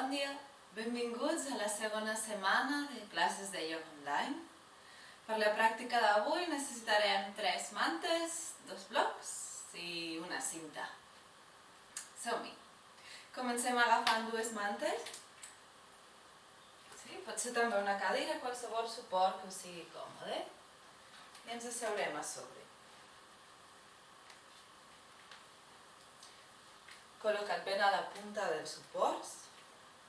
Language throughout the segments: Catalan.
Bon dia, benvinguts a la segona setmana de classes de ioga online. Per la pràctica d'avui necessitarem 3 mantes, 2 blocs i una cinta. Som-hi! Comencem agafant 2 mantes. Sí, pot ser també una cadira, qualsevol suport que us sigui còmode. I ens asseurem a sobre. Col·loca't ben a la punta dels suports,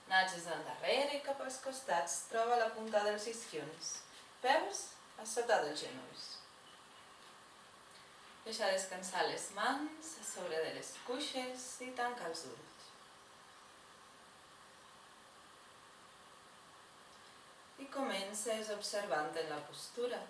natges endarrere i cap als costats, troba la punta dels isquions, peus a sota dels genolls. Deixa descansar les mans a sobre de les cuixes i tanca els ulls. I comences observant-te la postura.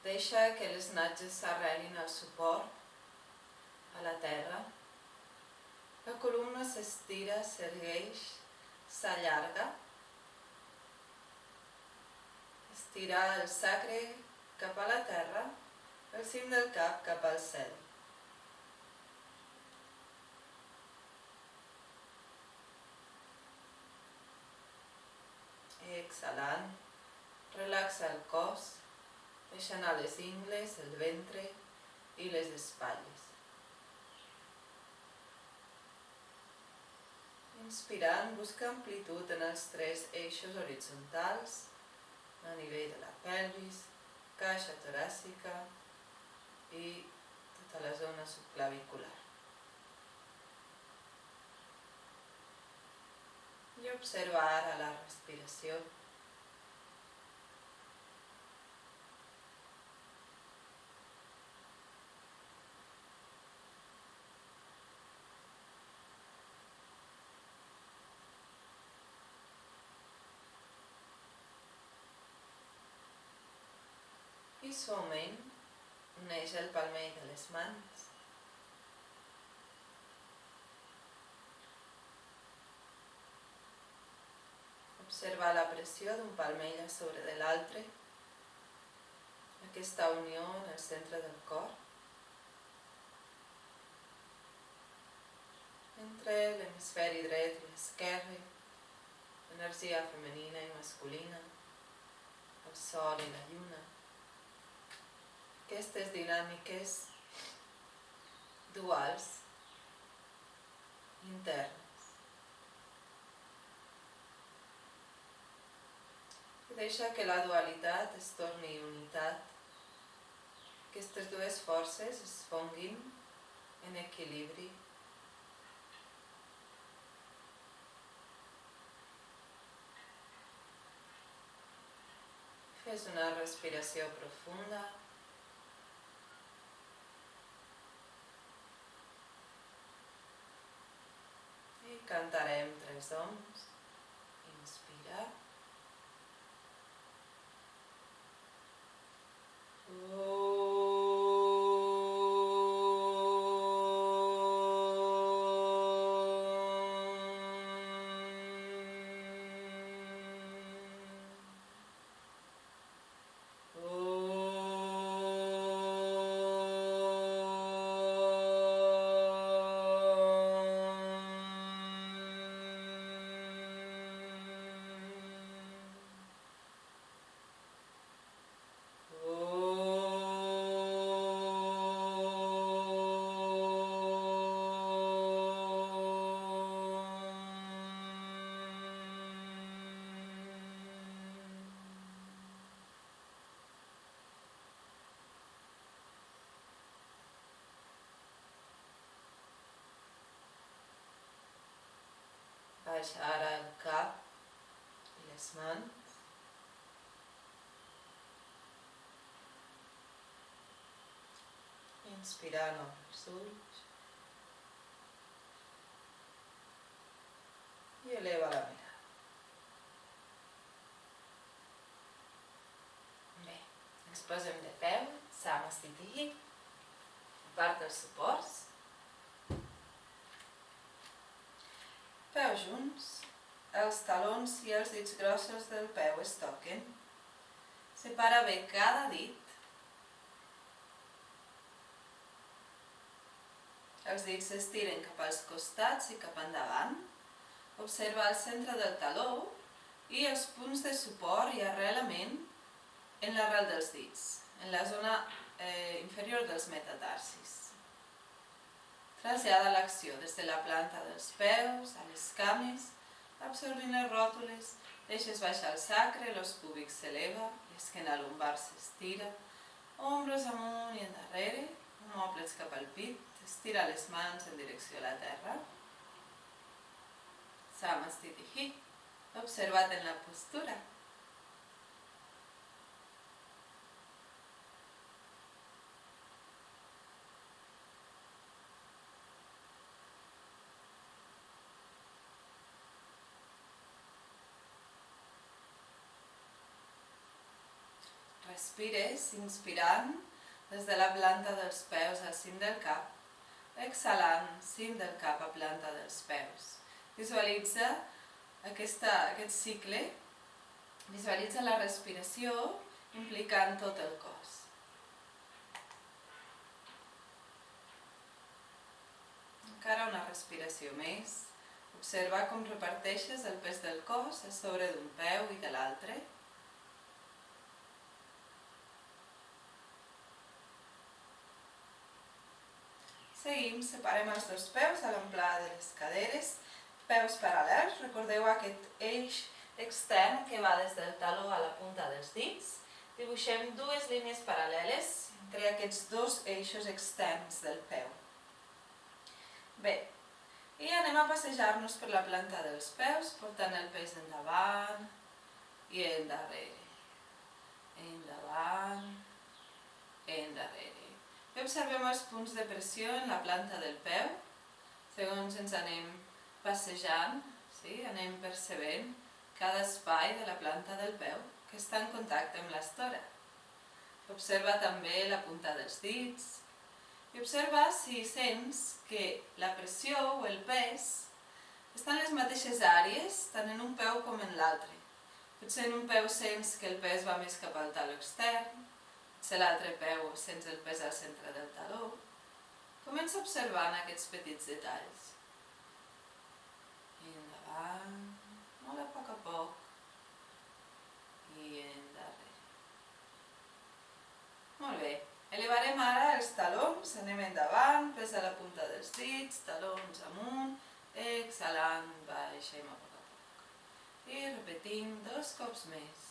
Deixa que les natges s'arrelin al suport, a la terra. La columna s'estira, s'ergueix, s'allarga. Estira el sacre cap a la terra, el cim del cap cap al cel. Exhalant, relaxa el cos, deixa anar les ingles, el ventre i les espatlles. Inspirant, busca amplitud en els 3 eixos horitzontals, a nivell de la pelvis, caixa toràcica i tota la zona subclavicular. I observa ara la respiració. I suaument uneix el palmell de les mans. Observa la pressió d'un palmell a sobre de l'altre, aquesta unió en el centre del cor, entre l'hemisferi dret i l'esquerre, l'energia femenina i masculina, el sol i la lluna. Aquestes dinàmiques duals, internes. I deixa que la dualitat es torni unitat, que aquestes dues forces es fonguin en equilibri. Fes una respiració profunda. I cantarem 3 oms. Inspira. Baixa ara el cap i les mans. Inspirant obre els ulls. I eleva la mirada. Bé, ens posem de peu, Samasthiti, part dels suports. Peus junts, els talons i els dits grossos del peu es toquen. Separa bé cada dit els dits s'estiren cap als costats i cap endavant. Observa el centre del taló i els punts de suport i arrelament en l'arrel dels dits, en la zona inferior dels metatarsis. Trasllada l'acció des de la planta dels peus a les cames, absorbint les ròtules, deixes baixar el sacre, l'os púbic s'eleva, l'esquena lumbar s'estira, ombres amunt i endarrere, omòplats cap al pit, estira les mans en direcció a la terra. Samastitihi, observa't en la postura. Respires, inspirant des de la planta dels peus al cim del cap, exhalant, cim del cap a planta dels peus. Visualitza aquest cicle, visualitza la respiració implicant tot el cos. Encara una respiració més. Observa com reparteixes el pes del cos a sobre d'un peu i de l'altre. Seguim, separem els dos peus a l'amplada de les caderes, peus paral·lels, recordeu aquest eix extern que va des del taló a la punta dels dits. Dibuixem dues línies paral·leles entre aquests dos eixos externs del peu. Bé, i anem a passejar-nos per la planta dels peus, portant el pes endavant i endarrere. Endavant, endarrere. I observem els punts de pressió en la planta del peu. Segons ens anem passejant, anem percebent cada espai de la planta del peu que està en contacte amb l'estora. Observa també la punta dels dits i observa si sents que la pressió o el pes estan en les mateixes àrees, tant en un peu com en l'altre. Potser en un peu sents que el pes va més cap al taló extern, potser l'altre peu sents el pes al centre del taló. Comença observant aquests petits detalls. I endavant, molt a poc. I endarrere. Molt bé. Elevarem ara els talons, anem endavant, pes a la punta dels dits, talons amunt, exhalant, baixem a poc. I repetim 2 cops més.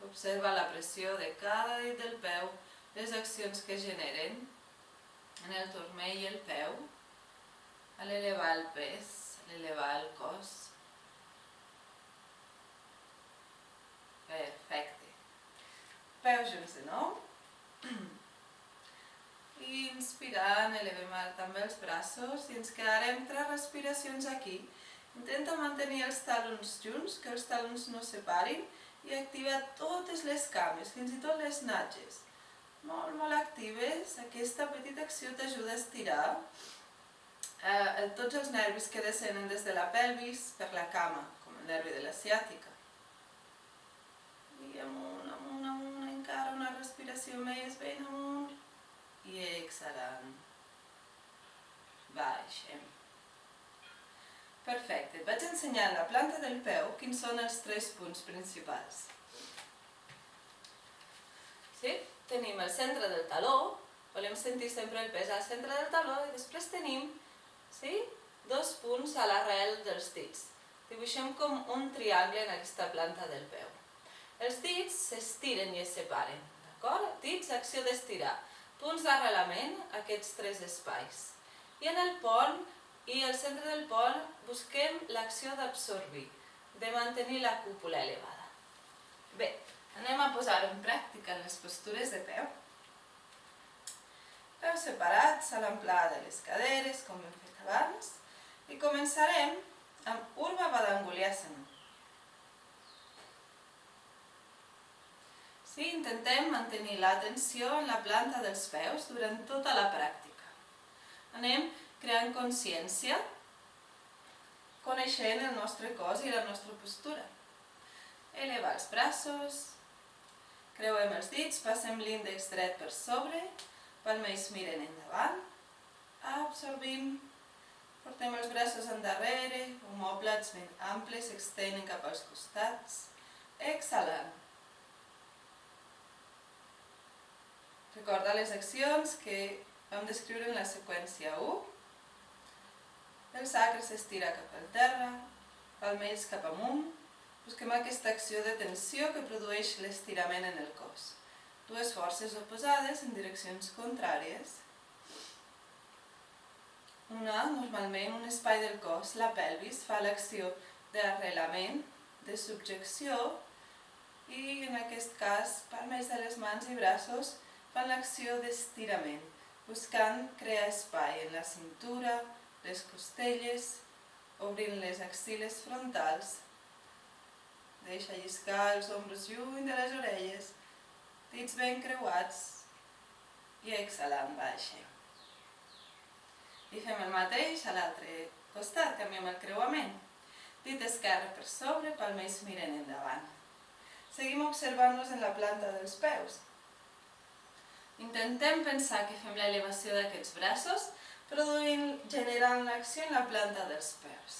Observa la pressió de cada dit del peu, les accions que generen en el turmell i el peu, a l'elevar el pes, a l'elevar el cos. Perfecte. Peus junts de nou. I inspirant, elevem també els braços i ens quedarem 3 respiracions aquí. Intenta mantenir els talons junts, que els talons no es separin, i activa totes les cames, fins i tot les natges. Molt actives. Aquesta petita acció t'ajuda a estirar tots els nervis que descenen des de la pelvis per la cama, com el nervi de la ciàtica. I amunt, encara una respiració més, ben amunt. I exhalant. Baixem. Perfecte. Vaig ensenyar en la planta del peu quins són els 3 punts principals. Tenim el centre del taló, volem sentir sempre el pes al centre del taló, i després tenim 2 punts a l'arrel dels dits. Dibuixem com un triangle en aquesta planta del peu. Els dits s'estiren i es separen. Dits, acció d'estirar. Punts d'arrelament, aquests 3 espais. I en el pont i al centre del pont busquem l'acció d'absorbir, de mantenir la cúpula elevada. Bé, anem a posar-ho en pràctica en les postures de peu. Peus separats a l'amplada de les caderes, com hem fet abans, i començarem amb Urdhva Padangusthasana. Intentem mantenir l'atenció en la planta dels peus durant tota la pràctica. Anem creant consciència, coneixent el nostre cos i la nostra postura. Eleva els braços, creuem els dits, passem l'índex dret per sobre, palmells miren endavant, Absorbim. Portem els braços endarrere, omòplats ben amples, s'extenen cap als costats. Exhalant. Recorda les accions que vam descriure en la seqüència 1. El sacre s'estira cap al terra, palmells cap amunt. Busquem aquesta acció de tensió que produeix l'estirament en el cos. Dues forces oposades en direccions contràries. Una, normalment, un espai del cos, la pelvis, fa l'acció d'arrelament, de subjecció, i en aquest cas, palmes de les mans i braços fan l'acció d'estirament, buscant crear espai en la cintura, les costelles, obrint les axiles frontals. Deixa lliscar els ombres lluny de les orelles, dits ben creuats, i exhalant, baixem. I fem el mateix a l'altre costat, canviem el creuament. Dit esquerre per sobre, palmells miren endavant. Seguim observant-nos en la planta dels peus. Intentem pensar que fem l'elevació d'aquests braços, generant l'acció en la planta dels peus.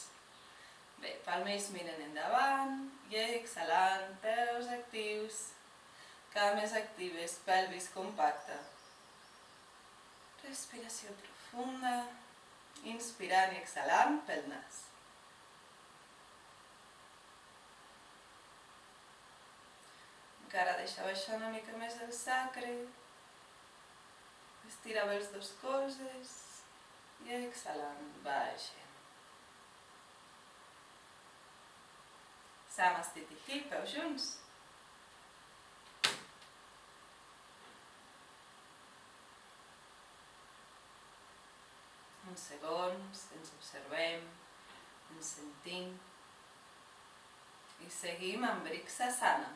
Bé, palmells miren endavant, i exhalant, peus actius, cames actives, pelvis compacta. Respiració profunda, inspirant i exhalant pel nas. Encara deixa baixar una mica més el sacre, estira bé els dos colzes i exhalant, baixa. Samastitihi, peus junts. Uns segons, ens observem, ens sentim i seguim amb Vriksasana.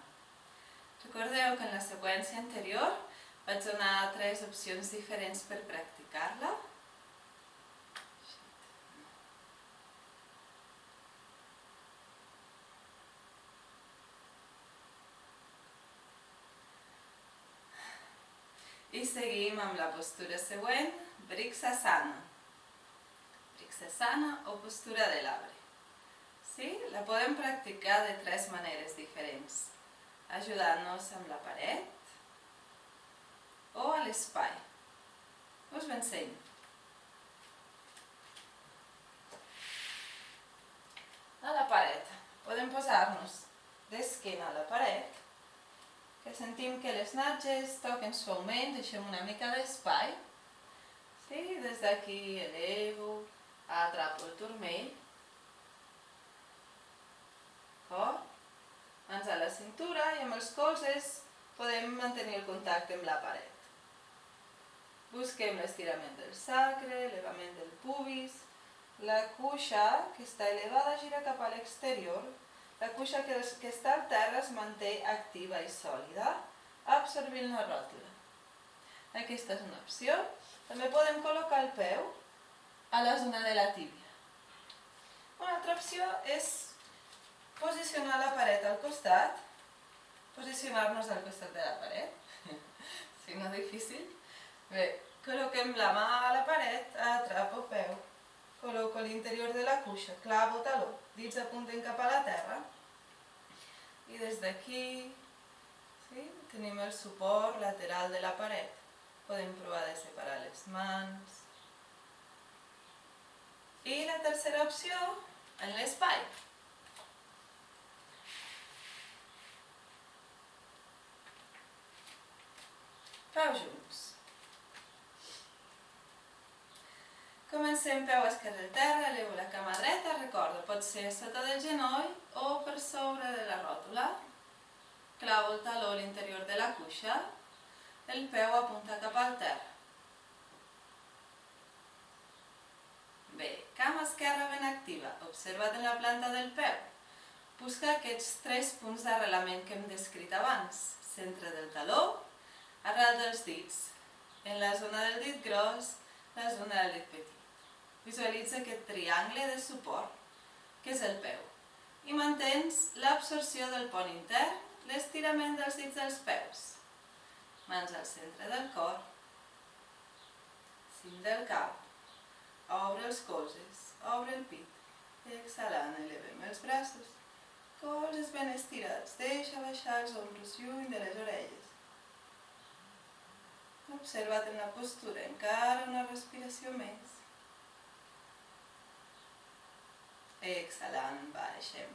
Recordeu que en la seqüència anterior vaig donar 3 opcions diferents per practicar-la. I seguim amb la postura següent, Vriksasana. Vriksasana o postura de l'arbre. Sí? La podem practicar de 3 maneres diferents, ajudant-nos amb la paret o a l'espai. Us ho ensenyo. A la paret. Podem posar-nos d'esquena a la paret, que sentim que les natges toquen suaument, deixem una mica d'espai. Sí? Des d'aquí elevo, atrapo el turmell, mans a la cintura i amb els colzes podem mantenir el contacte amb la paret. Busquem l'estirament del sacre, elevament del pubis, la cuixa que està elevada gira cap a l'exterior, la cuixa que està al terra es manté activa i sòlida, absorbint la ròtula. Aquesta és una opció. També podem col·locar el peu a la zona de la tíbia. Una altra opció és posicionar la paret al costat, posicionar-nos al costat de la paret, si no difícil. Bé, col·loquem la mà a la paret, atrapo peu, col·loco l'interior de la cuixa, clavo taló, dits apunten cap a la terra, i des d'aquí tenim el suport lateral de la paret. Podem provar de separar les mans. I la tercera opció, en l'espai. Peus junts. Comencem peu esquerre al terra, elevo la cama dreta, recorda, pot ser sota del genoll o per sobre de la ròtula. Clavo el taló a l'interior de la cuixa, el peu apunta cap al terra. Bé, cama esquerra ben activa, observa't en la planta del peu. Busca aquests 3 punts d'arrelament que hem descrit abans. Centre del taló, arrel dels dits, en la zona del dit gros, la zona del dit petit. Visualitza aquest triangle de suport, que és el peu, i mantens l'absorció del pont intern, l'estirament dels dits dels peus. Mans al centre del cor, cim del cap, Obre els colzes, obre el pit. Exhalant, elevem els braços. Colzes ben estirats. Deixa baixar els ombres lluny de les orelles. Observa't en la postura, encara una respiració més. Exhalant, baixem.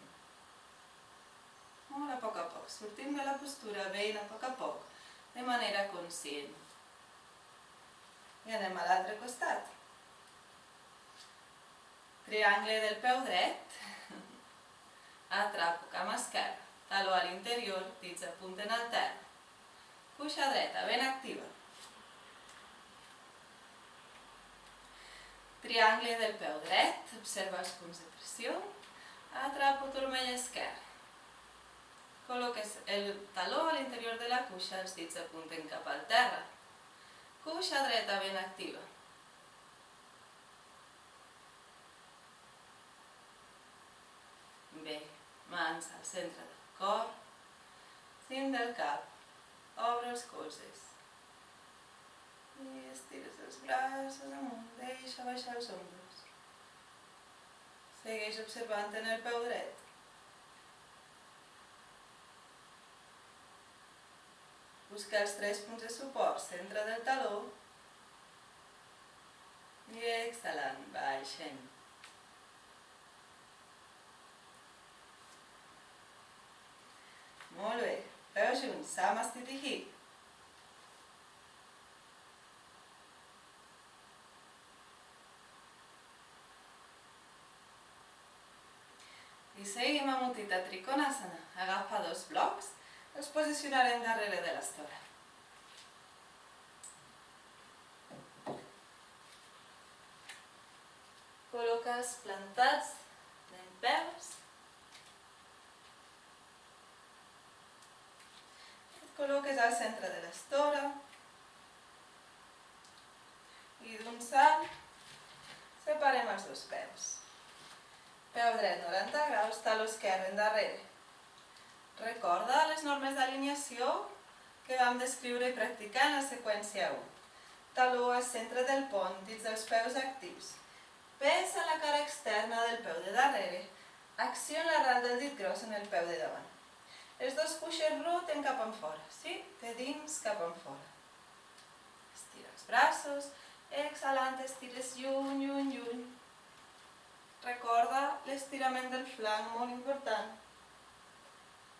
Molt a poc, sortim de la postura ben a poc, de manera conscient. I anem a l'altre costat. Triangle del peu dret. Atrapo cama esquerra, taló a l'interior, dits apunten al terra. Cuixa dreta, ben activa. Triangle del peu dret, observa els punts de pressió. Atrapo turmell esquerra. Col·loques el taló a l'interior de la cuixa, els dits apunten cap al terra. Cuixa dreta ben activa. Bé, mans al centre del cor, cim del cap, obre els colzes. I estires els braços amunt, deixa baixar els ombres. Segueix observant en el peu dret. Busca els 3 punts de suport, centre del taló. I exhalant, baixem. Molt bé, peus junts, Samasthiti Hi. I seguim amb Utthita Trikonasana. Agafa 2 blocs, els posicionarem darrere de l'estora. Col·loques plantats dempeus. Et col·loques al centre de l'estora. I d'un salt, separem els 2 peus. Peu dret 90 graus, taló esquerre endarrere. Recorda les normes d'alineació que vam descriure i practicar en la seqüència 1. Taló al centre del pont, dins dels peus actius. Pes a la cara externa del peu de darrere. Acciona l'arrel del dit gros en el peu de davant. Els 2 puixes roten cap enfora, sí? De dins cap enfora. Estira els braços, exhalant, estires lluny, lluny, lluny. Recorda l'estirament del flanc, molt important.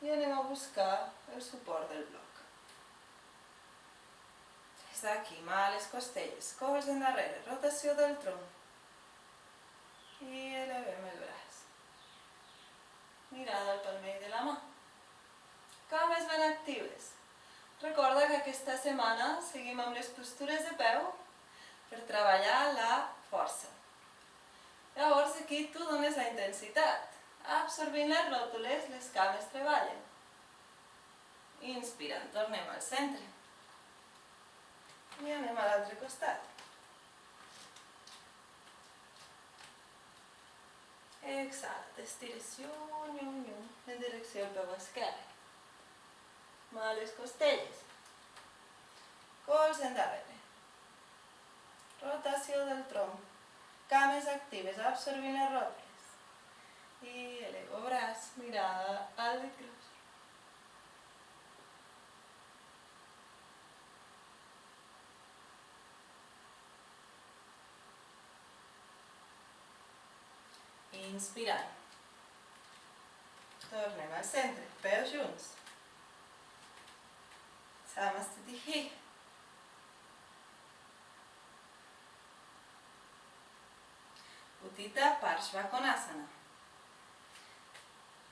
I anem a buscar el suport del bloc. Des d'aquí, mà a les costelles, colze endarrere, rotació del tronc. I elevem el braç. Mirada al palmell de la mà. Cames ben actives. Recorda que aquesta setmana seguim amb les postures de peu per treballar la força. Llavors aquí tu dones la intensitat. Absorbint les ròtules, les cames treballen. Inspirant, tornem al centre. I anem a l'altre costat. Exhala, t'estires lluny, lluny, lluny, en direcció al peu esquerre. Mà a les costelles. Colze endarrere. Rotació del tronc. Cames actives, absorbint les ròtules. I elevo braç, mirada al dit gros. Inspirant. Tornem al centre, peus junts. Samasthiti Hi. Utthita Parshvakonasana.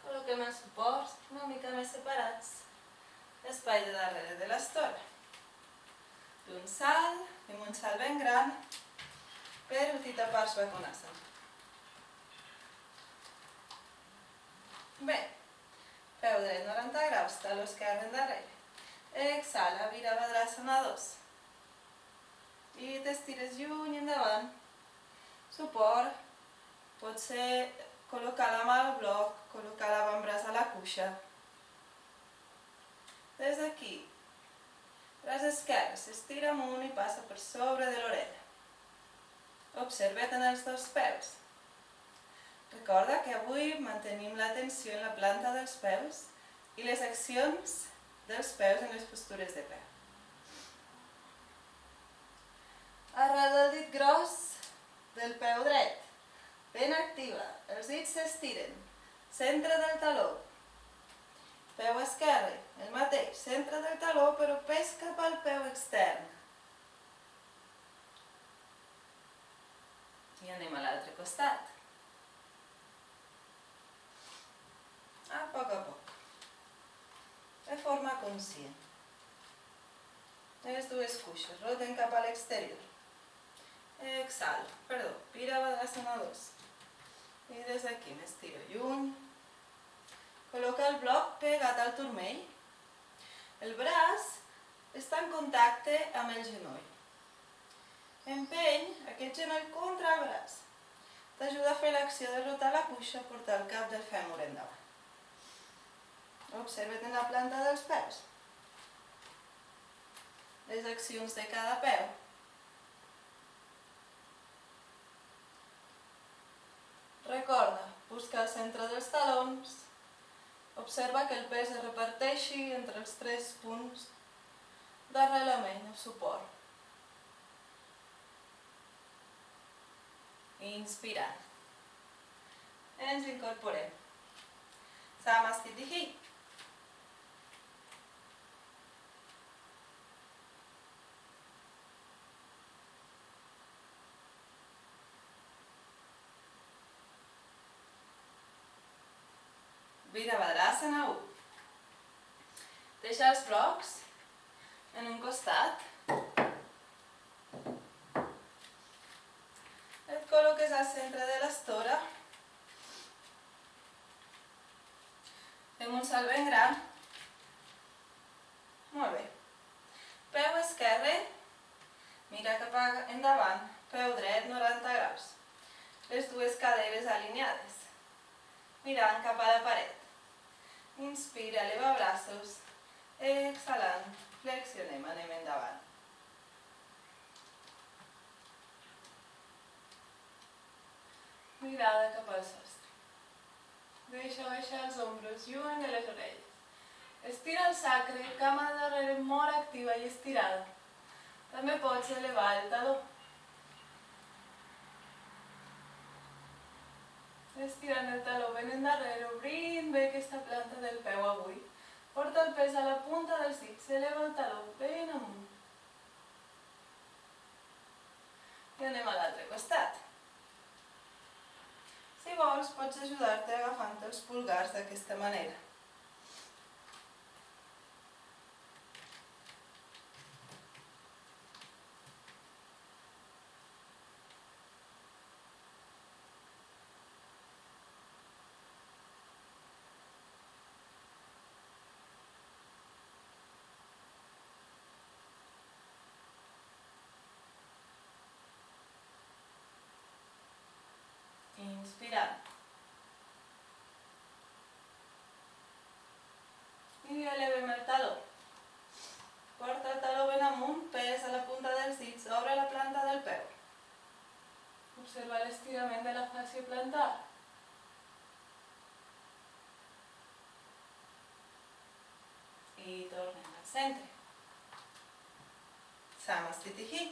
Col·loquem els suports una mica més separats. L'espai de darrere de l'estora. D'un salt, fem un salt ben gran per Utthita Parshvakonasana. Bé, peu dret 90 graus, taló esquerre endarrere. Exhala, Virabhadrasana 2. I t'estires lluny endavant. Suport, pot ser col·locar la mà al bloc, col·locar l'avantbraç a la cuixa. Des d'aquí, braç esquerre s'estira amunt i passa per sobre de l'orella. Observa't en els dos peus. Recorda que avui mantenim l'atenció en la planta dels peus i les accions dels peus en les postures de peu. Arrel el dit gros del peu dret, ben activa, els dits s'estiren, centre del taló. Peu esquerre, el mateix, centre del taló però pes cap al peu extern. I anem a l'altre costat. A poc, de forma conscient. Les dues cuixes roten cap a l'exterior. Exhalo, Virabhadrasana 2. I des d'aquí m'estiro lluny. Col·loca el bloc pegat al turmell. El braç està en contacte amb el genoll. Empeny aquest genoll contra el braç. T'ajuda a fer l'acció de rotar la cuixa, portar el cap del fèmur endavant. Observa't en la planta dels peus. Les accions de cada peu. Recorda, busca el centre dels talons. Observa que el pes es reparteixi entre els 3 punts d'arrelament o suport. Inspirant. Ens incorporem. Samastitihi. Virabhadrasana 1. Deixa els blocs en un costat. Et col·loques al centre de l'estora. Fem un salt ben gran. Molt bé. Peu esquerre, mira cap endavant. Peu dret, 90 graus. Les dues caderes alineades. Mirant cap a la paret. Inspira, eleva braços. Exhalant, flexionem, anem endavant. Mirada cap al sostre. Deixa baixar els ombros, lluny de les orelles. Estira el sacre, cama de darrere molt activa i estirada. També pots elevar el taló. Estirant el taló ben endarrere, obrint bé aquesta planta del peu avui. Porta el pes a la punta dels dits, eleva el taló ben amunt. I anem a l'altre costat. Si vols, pots ajudar-te agafant els pulgars d'aquesta manera. Inspirant. I elevem el taló. Porta el taló ben amunt, pes a la punta dels dits, obre la planta del peu. Observa l'estirament de la fàscia plantar. I tornem al centre. Samastitihi.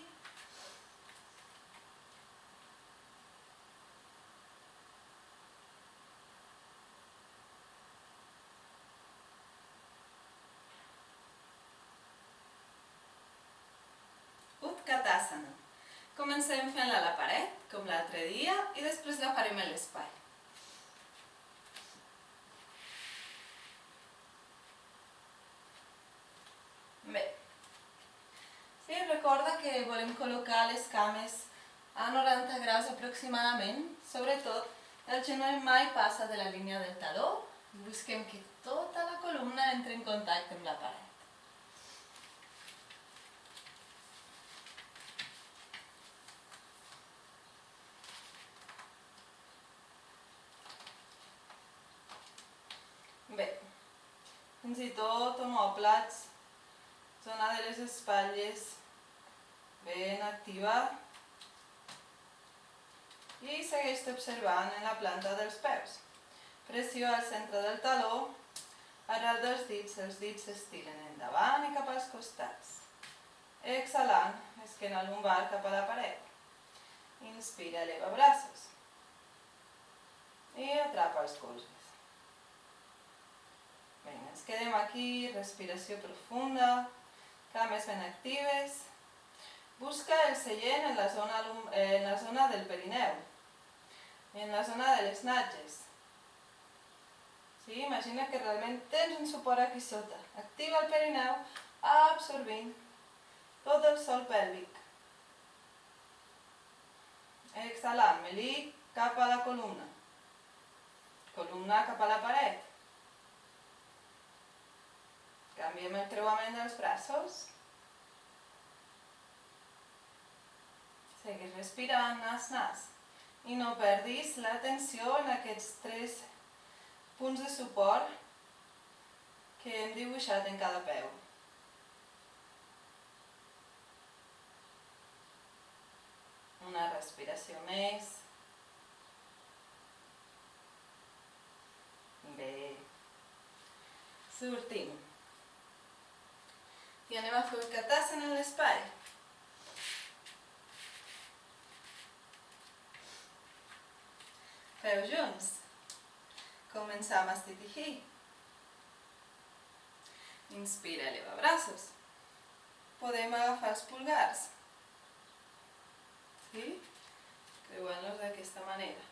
Utkatasana. Comencem fent-la a la paret, com l'altre dia, i després la farem en l'espai. Bé. Sí, recorda que volem col·locar les cames a 90 graus aproximadament, sobretot el genoll mai passa de la línia del taló. Busquem que tota la columna entri en contacte amb la paret. Bé, fins i tot omòplats, zona de les espatlles ben activa. I segueix observant en la planta dels peus. Pressió al centre del taló, arrel dels dits, els dits s'estiren endavant i cap als costats. Exhalant, esquena lumbar cap a la paret. Inspira, eleva braços. I atrapa els colzes. Bé, ens quedem aquí, respiració profunda, cames ben actives. Busca el seient en la zona del perineu, en la zona de les natges. Sí, imagina que realment tens un suport aquí sota. Activa el perineu, absorbint tot el sòl pèlvic. Exhalant, melic cap a la columna. Columna cap a la paret. Canviem el creuament dels braços. Segueix respirant, nas-nas. I no perdis l'atenció en aquests 3 punts de suport que hem dibuixat en cada peu. Una respiració més. Bé. Sortim. I anem a fer Utkatasana en l'espai. Peus junts. Començam a Sthiti. Inspira, eleva braços. Podem agafar els pulgars. Sí? Creuant-los d'aquesta manera.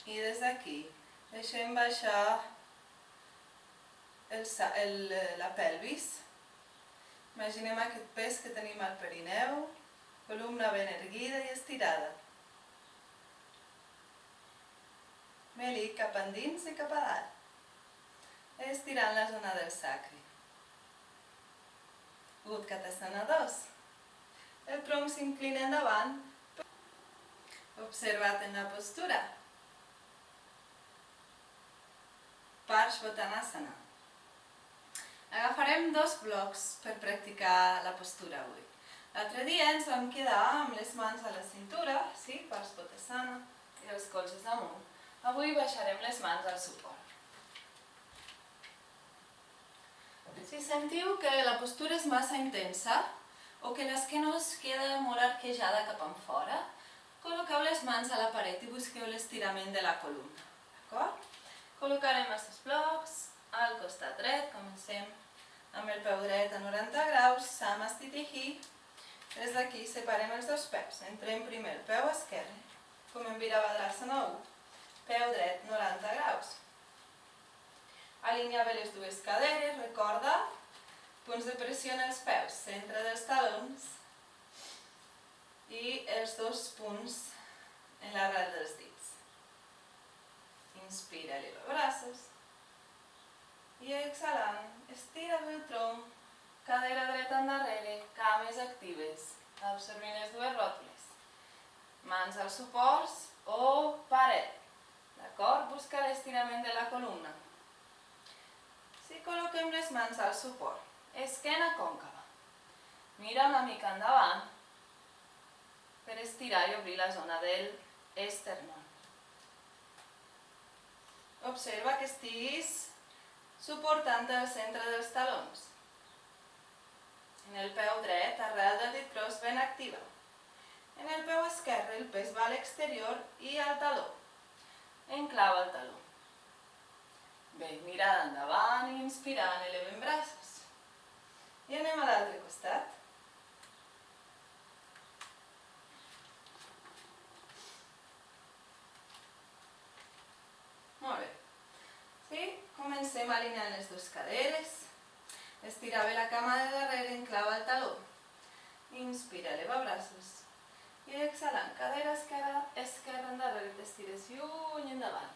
I des d'aquí deixem baixar la pelvis. Imaginem aquest pes que tenim al perineu, columna ben erguida i estirada. Melic cap endins i cap a dalt. Estirant la zona del sacre. Utkatasana 2. El tronc s'inclina endavant. Observa't en la postura. Parshvottanasana. Agafarem 2 blocs per practicar la postura avui. L'altre dia ens vam quedar amb les mans a la cintura, sí, Parshvottanasana, i els colzes amunt. Avui baixarem les mans al suport. Si sentiu que la postura és massa intensa o que l'esquena us queda molt arquejada cap enfora, col·loqueu les mans a la paret i busqueu l'estirament de la columna. D'acord? Col·locarem els 2 blocs al costat dret. Comencem amb el peu dret a 90 graus, Samasthiti. Des d'aquí separem els 2 peus. Entrem primer el peu esquerre, com en Virabhadrasana 1. Peu dret 90 graus. Alinea bé les 2 caderes, recorda, punts de pressió en els peus, centre dels talons i els 2 punts en l'arrel dels dits. Inspira, eleva braços i exhalant, estira el tronc, cadera dreta endarrere, cames actives, absorbint les 2 ròtules. Mans als suports o paret. D'acord? Busca l'estirament de la columna. Si col·loquem les mans al suport, esquena còncava. Mira una mica endavant per estirar i obrir la zona del esternón. Observa que estiguis suportant el centre dels talons. En el peu dret, arrel del dit gros ben activa. En el peu esquerre, el pes va a l'exterior i al taló. Enclava el taló. Bé, mirada endavant i inspirant, elevem braços. I anem a l'altre costat. Molt bé. Sí? Comencem alineant les 2 caderes. Estira bé la cama de darrere, enclava el taló. Inspira, eleva braços. I exhalant, cadera esquerra endarrere, t'estires lluny endavant.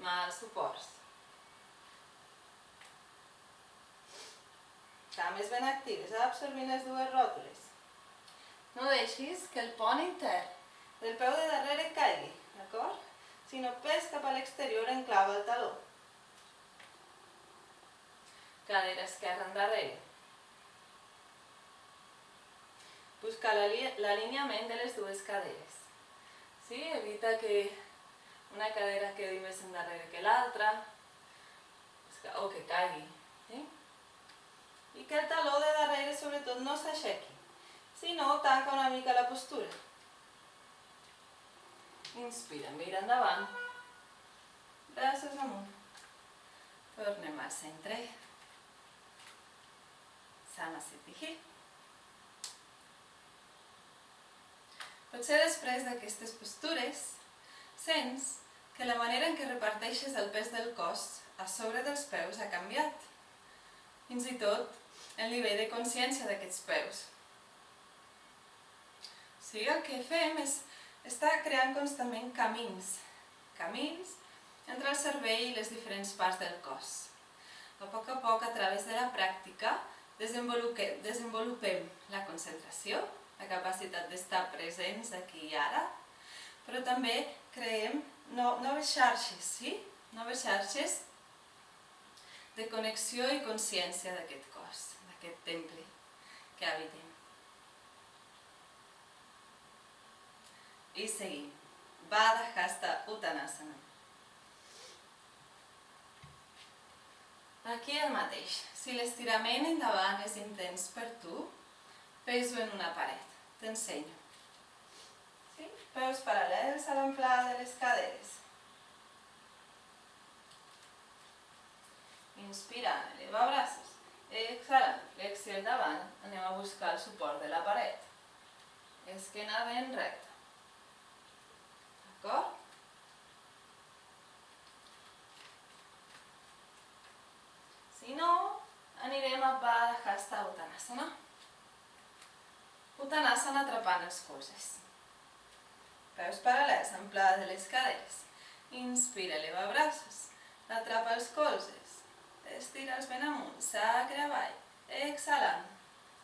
Mà als suports. Cames ben actives, absorbint les 2 ròtules. No deixis que el pont intern del peu de darrere caigui, d'acord? Sinó pes cap a l'exterior, enclava el taló. Cadera esquerra endarrere. buscar l'alineament de les dues caderes. Sí? Evita que una cadera quedi més endarrere que l'altra o que caigui. Sí? I que el taló de darrere sobretot no s'aixequi, sinó tanca una mica la postura. Inspira, mira endavant, braços amunt. Tornem al centre. Samasthiti. Potser després d'aquestes postures sents que la manera en què reparteixes el pes del cos a sobre dels peus ha canviat. Fins i tot el nivell de consciència d'aquests peus. O sigui, el que fem és estar creant constantment camins entre el cervell i les diferents parts del cos. A poc, a través de la pràctica, desenvolupem la concentració, la capacitat d'estar presents aquí i ara, però també creem noves xarxes, sí? Noves xarxes de connexió i consciència d'aquest cos, d'aquest temple que habitem. I seguim. Baddha Hasta Uttanasana. Aquí el mateix. Si l'estirament endavant és intens per tu, fes-ho en una paret. T'ensenyo. Sí? Peus paral·lels a l'amplada de les caderes. Inspirant, eleva braços. Exhalant, flexió endavant. Anem a buscar el suport de la paret. Esquena ben recta. D'acord? Si no, anirem a Baddha Hasta Uttanasana. Uttanasana atrapant els colzes. Peus paral·lels, amplada de les caderes. Inspira, eleva braços. Atrapa els colzes. Estira'ls ben amunt, sacre avall. Exhalant.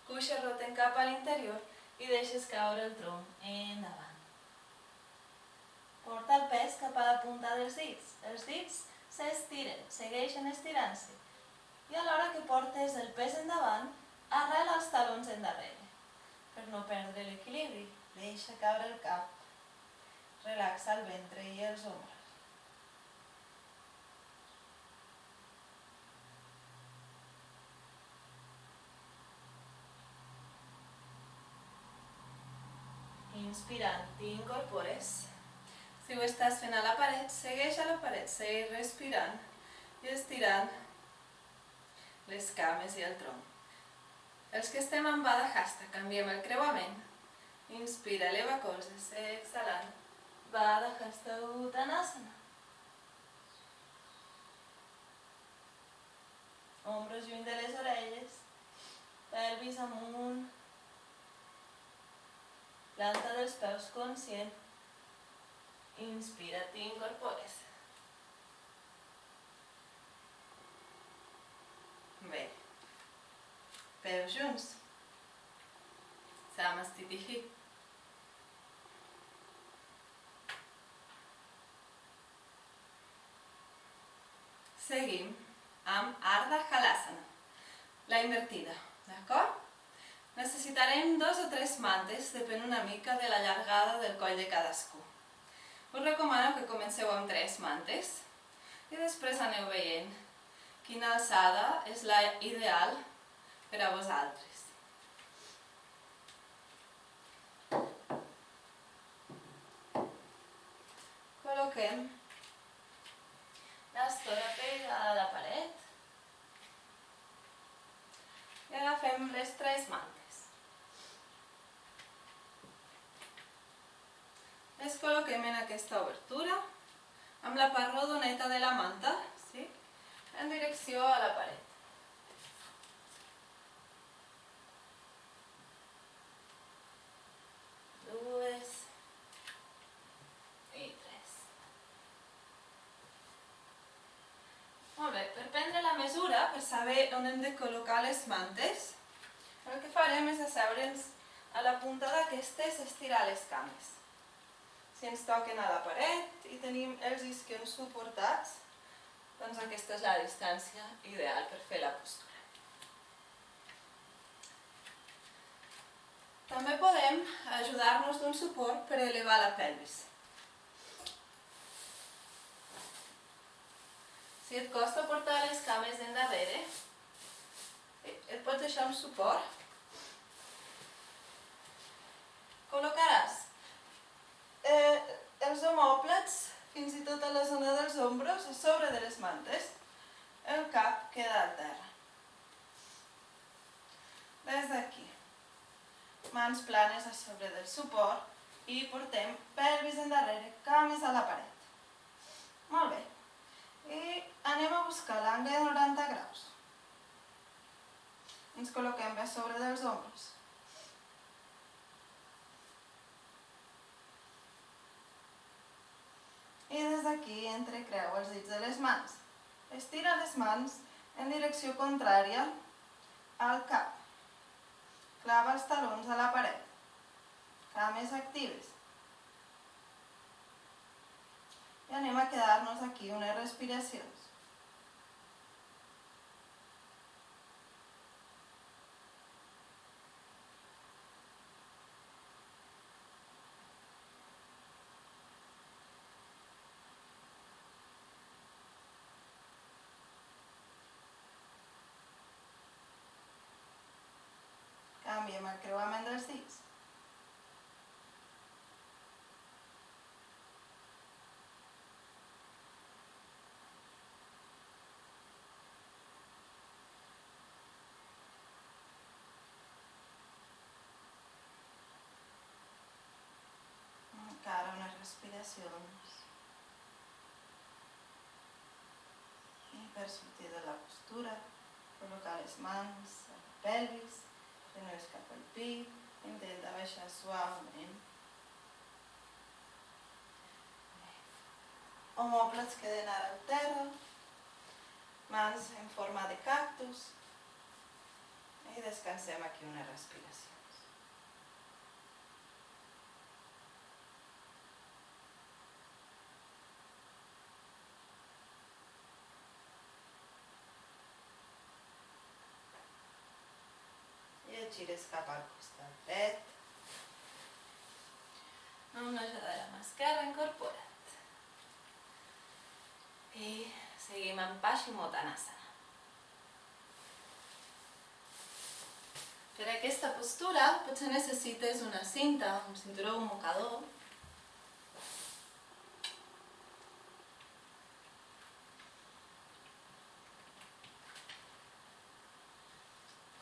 Cuixes roten cap a l'interior i deixes caure el tronc endavant. Porta el pes cap a la punta dels dits. Els dits s'estiren, segueixen estirant-se. I alhora que portes el pes endavant, arrela els talons endarrere. Per no perdre l'equilibri, deixa caure el cap. Relaxa el ventre i els ombres. Inspirant, t'incorpores. Si ho estàs fent a la paret, segueix a la paret, segueix respirant i estirant les cames i el tronc. Els que estem en Baddha Hasta, canviem el creuament. Inspira, eleva colzes, exhalant. Baddha Hasta Uttanasana. Ombros lluny de les orelles, pelvis amunt, planta dels peus conscient. Inspira, t'incorpores. Bé. Peus junts. Samasthiti. Seguim amb Ardha Halasana, la invertida, d'acord? Necessitarem 2 o 3 mantes, depèn una mica de la llargada del coll de cadascú. Us recomano que comenceu amb 3 mantes i després aneu veient quina alçada és la ideal per a vosaltres. Col·loquem l'estora pegada a la paret i agafem les 3 mantes. Les col·loquem en aquesta obertura amb la part rodoneta de la manta, sí? En direcció a la paret. Dues i 3. Molt bé, per prendre la mesura, per saber on hem de col·locar les mantes, el que farem és asseure'ns a la punta d'aquestes, estirar les cames. Si ens toquen a la paret i tenim els isquions suportats, doncs aquesta és la distància ideal per fer la postura. També podem ajudar-nos d'un suport per elevar la pelvis. Si et costa portar les cames endarrere, et pots deixar un suport. Col·locaràs els omòplats fins i tot a la zona dels ombros, a sobre de les mantes. El cap queda al terra. Des d'aquí, mans planes a sobre del suport i portem pelvis endarrere, cames a la paret. Molt bé. I anem a buscar l'angle de 90 graus. Ens col·loquem bé a sobre dels ombros. I des d'aquí entrecreu els dits de les mans. Estira les mans en direcció contrària al cap. Clava els talons a la paret. Cames actives. I anem a quedar-nos aquí unes respiracions. Canviem el creuament dels dits. Encara unes respiracions. I per sortir de la postura, col·locar les mans a la pelvis, genolls cap al pit, intenta baixar suaument. Omòplats queden ara al terra, mans en forma de cactus i descansem aquí unes respiracions. I et gires cap al costat dret. Amb l'ullada de la mà esquerra, incorpora't. I seguim amb Paschimottanasana. Per aquesta postura potser necessites una cinta, un cinturó, un mocador.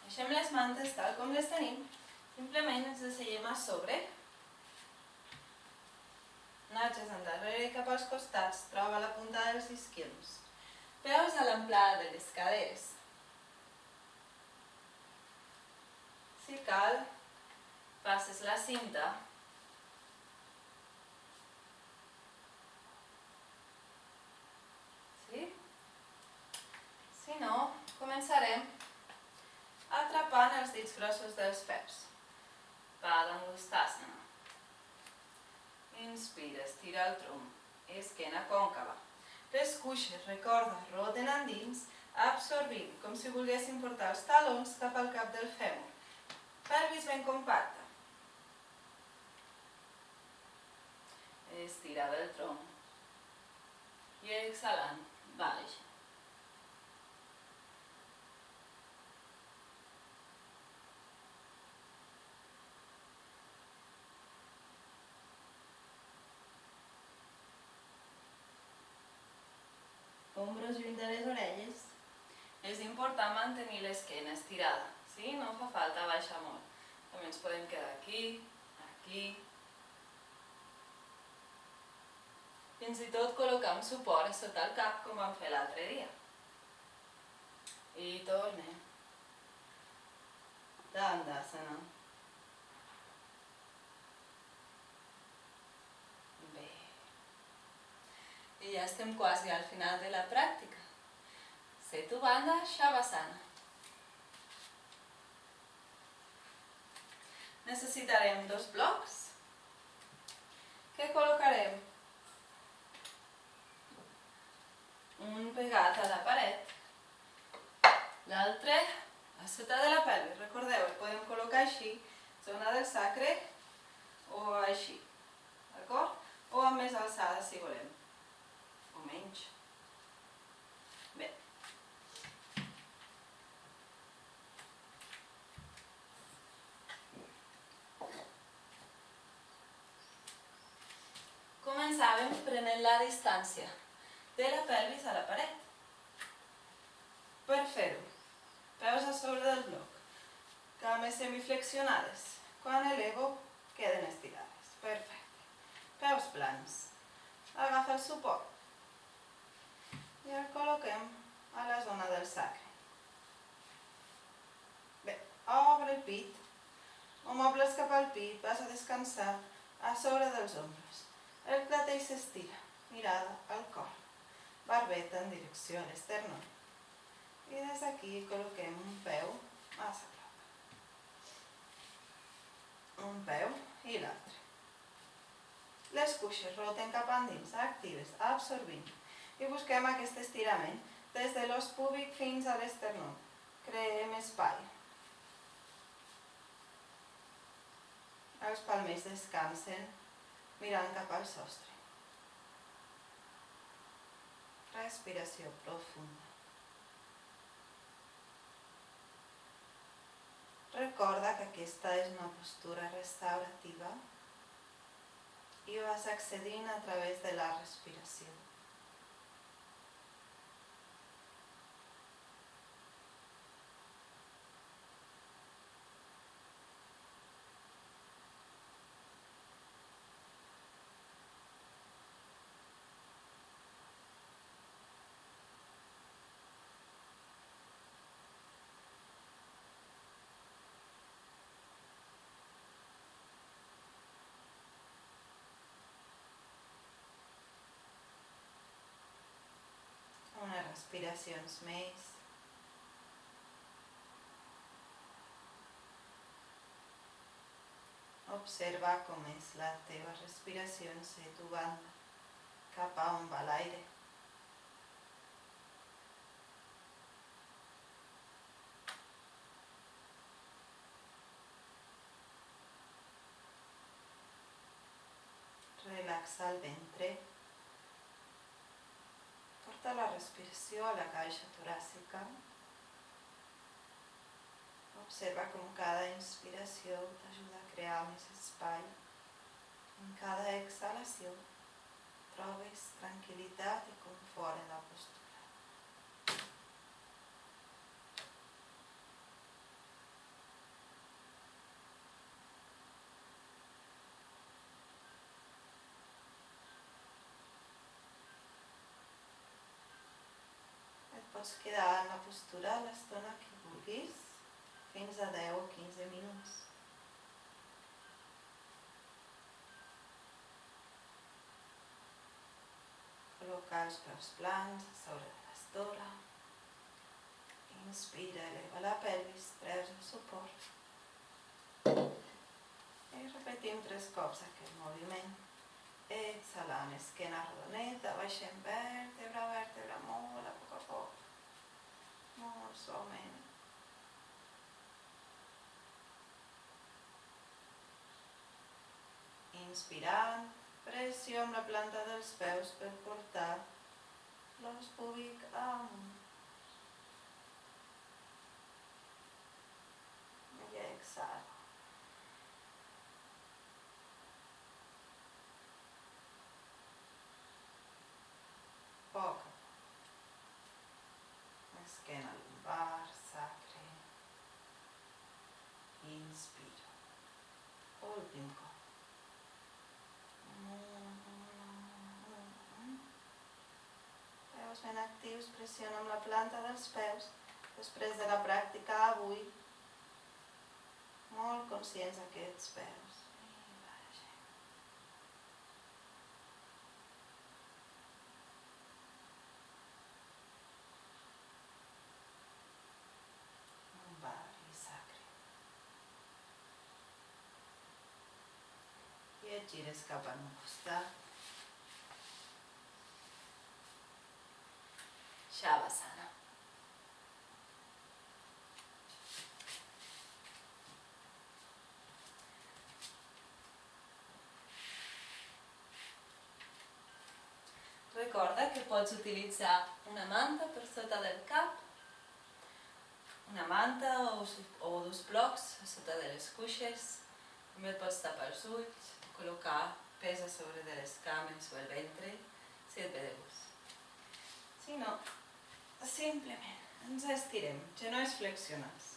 Deixem les mantes tal com les tenim, simplement ens asseiem a sobre. Natges endarrere cap als costats, troba la punta dels isquions. Peus a l'amplada de les caderes. Si cal, passes la cinta. Sí? Si no, començarem atrapant els dits grossos dels peus. Padangusthasana. Inspira, estira el tronc, esquena còncava. Les cuixes, recorda, roten endins, absorbint, com si volguessin portar els talons cap al cap del fèmur. Pelvis ben compacta. Estira el tronc. I exhalant, baixa. Ombros lluny de les orelles. És important mantenir l'esquena estirada. Sí? No fa falta baixar molt. També ens podem quedar aquí, aquí. Fins i tot col·locar un suport sota el cap com vam fer l'altre dia. I tornem. Dandasana. Bé. I ja estem quasi al final de la pràctica. Setubandha Shavasana. Necessitarem 2 blocs que col·locarem un pegat a la paret, l'altre a sota de la pelvis. Recordeu, el podem col·locar així, zona del sac vegades si volem, o menys. Bé. Començàvem prenent la distància de la pelvis a la paret. Per fer-ho, peus a sobre del bloc, cames semiflexionades. Quan elevo, queden estirades. Perfecte. Peus plans. Agafa el suport i el col·loquem a la zona del sacre. Bé, obre el pit, o mobles cap al pit, vas a descansar a sobre dels ombres. El clatell s'estira, mirada al cor, barbeta en direcció a l'esternó. I des d'aquí col·loquem un peu massa prop. Un peu i l'altre. Les cuixes roten cap endins, actives, absorbint. I busquem aquest estirament des de l'os púbic fins a l'esternó. Creem espai. Els palmells descansen mirant cap al sostre. Respiració profunda. Recorda que aquesta és una postura restaurativa i vas accedint a través de la respiració. Unes respiracions més. Observa com és la teva respiració en set banda, cap a on va l'aire. Relaxa el ventre. Porta la respiració a la caixa toràcica. Observa com cada inspiració t'ajuda a crear més espai. En cada exhalació trobes tranquil·litat i confort en la postura. Pots quedar en la postura l'estona que vulguis, fins a 10 o 15 minuts. Col·loca els peus plans a sobre de l'estora. Inspira, eleva la pelvis, treus el suport. I repetim 3 cops aquest moviment. Exhalant, esquena rodoneta, baixem vèrtebra a vèrtebra, molt a poc a poc. Molt suaument. Inspirant, pressió amb la planta dels peus per portar l'os púbic amunt. I exhala. Poc a poc. Esquena lumbar, sacre. Inspira. Últim cop. Peus ben actius, pressiona amb la planta dels peus. Després de la pràctica d'avui, molt conscients d'aquests peus. I baixem. Lumbar i sacre. I et gires cap al costat. Shavasana. Recorda que pots utilitzar una manta per sota del cap, una manta o dos blocs a sota de les cuixes. També et pots tapar els ulls, col·locar pes a sobre de les cames o el ventre, si et ve de gust. Si no, simplement ens estirem, genolls flexionats.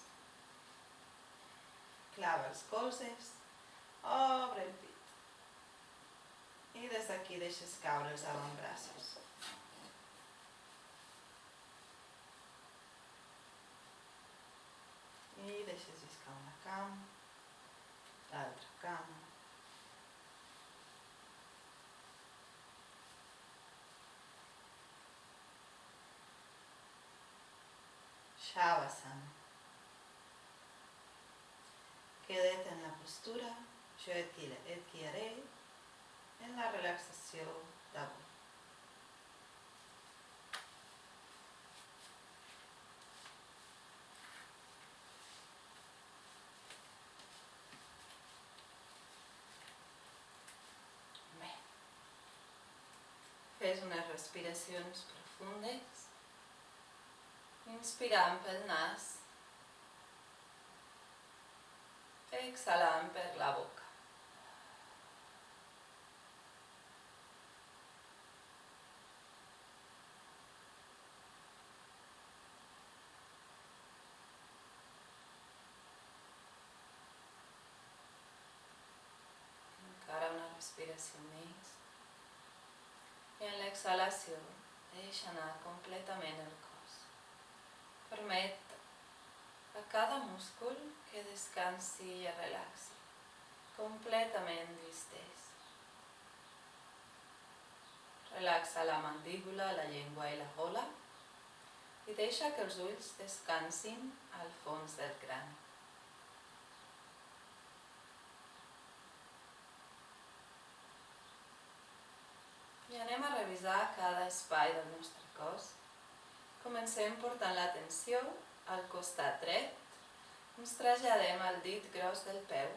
Clava els colzes, obre el pit. I des d'aquí deixes caure els avantbraços. I deixes lliscar una cama, l'altra cama. Shavasana. Queda't en la postura, jo et guiaré en la relaxació d'avui. Bé, fes unes respiracions profundes, inspirant pel nas, exhalant per la boca. Encara una respiració més. I en l'exhalació deixa anar completament el cos. Permet a cada múscul que descansi i es relaxi, completament distès. Relaxa la mandíbula, la llengua i la gola i deixa que els ulls descansin al fons del crani. I anem a revisar cada espai del nostre cos. Comencem portant l'atenció al costat dret. Ens traslladem al dit gros del peu.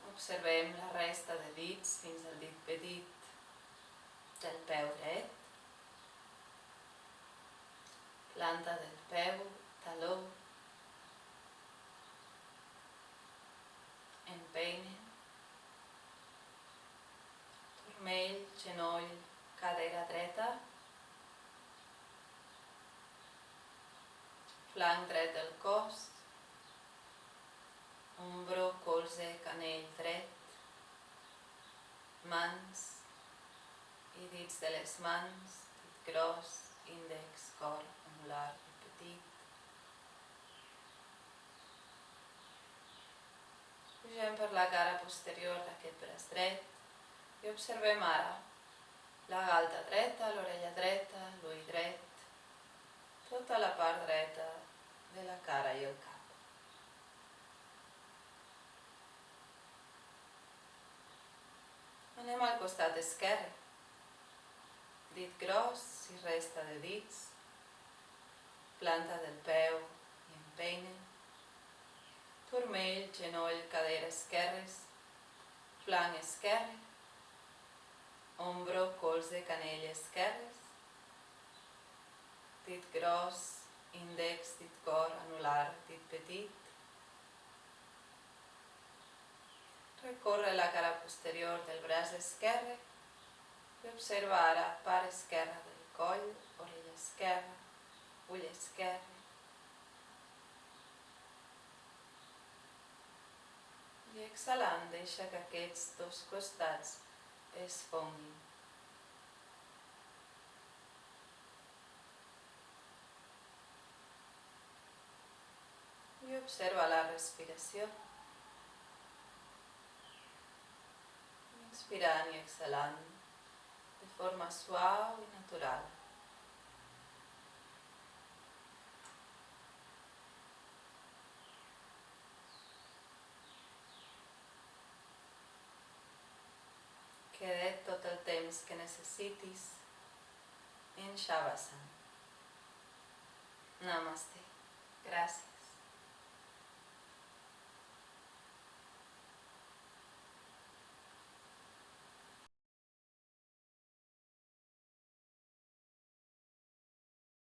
Observem la resta de dits fins al dit petit del peu dret. Planta del peu, taló. Empeine. Turmell, genoll, cadera dreta. Flanc dret del cos. Ombro, colze, canell dret. Mans i dits de les mans, dit gros, índex, cor, anular i petit. Pugem per la cara posterior d'aquest braç dret i observem ara la galta dreta, l'orella dreta, l'ull dret, tota la part dreta de la cara i el cap. Anem al costat esquerre. Dit gros i resta de dits. Planta del peu i empeine. Turmell, genoll, cadera esquerres. Flanc esquerre. Ombro, colze, canell esquerres. Dit gros, índex, dit cor, anular, dit petit. Recorre la cara posterior del braç esquerre i observa ara part esquerra del coll, orella esquerra, ull esquerre. I exhalant deixa que aquests dos costats es fonguin. I observa la respiració. Inspirant i exhalant de forma suau i natural. Queda't tot el temps que necessitis en Shavasana. Namaste. Gràcies.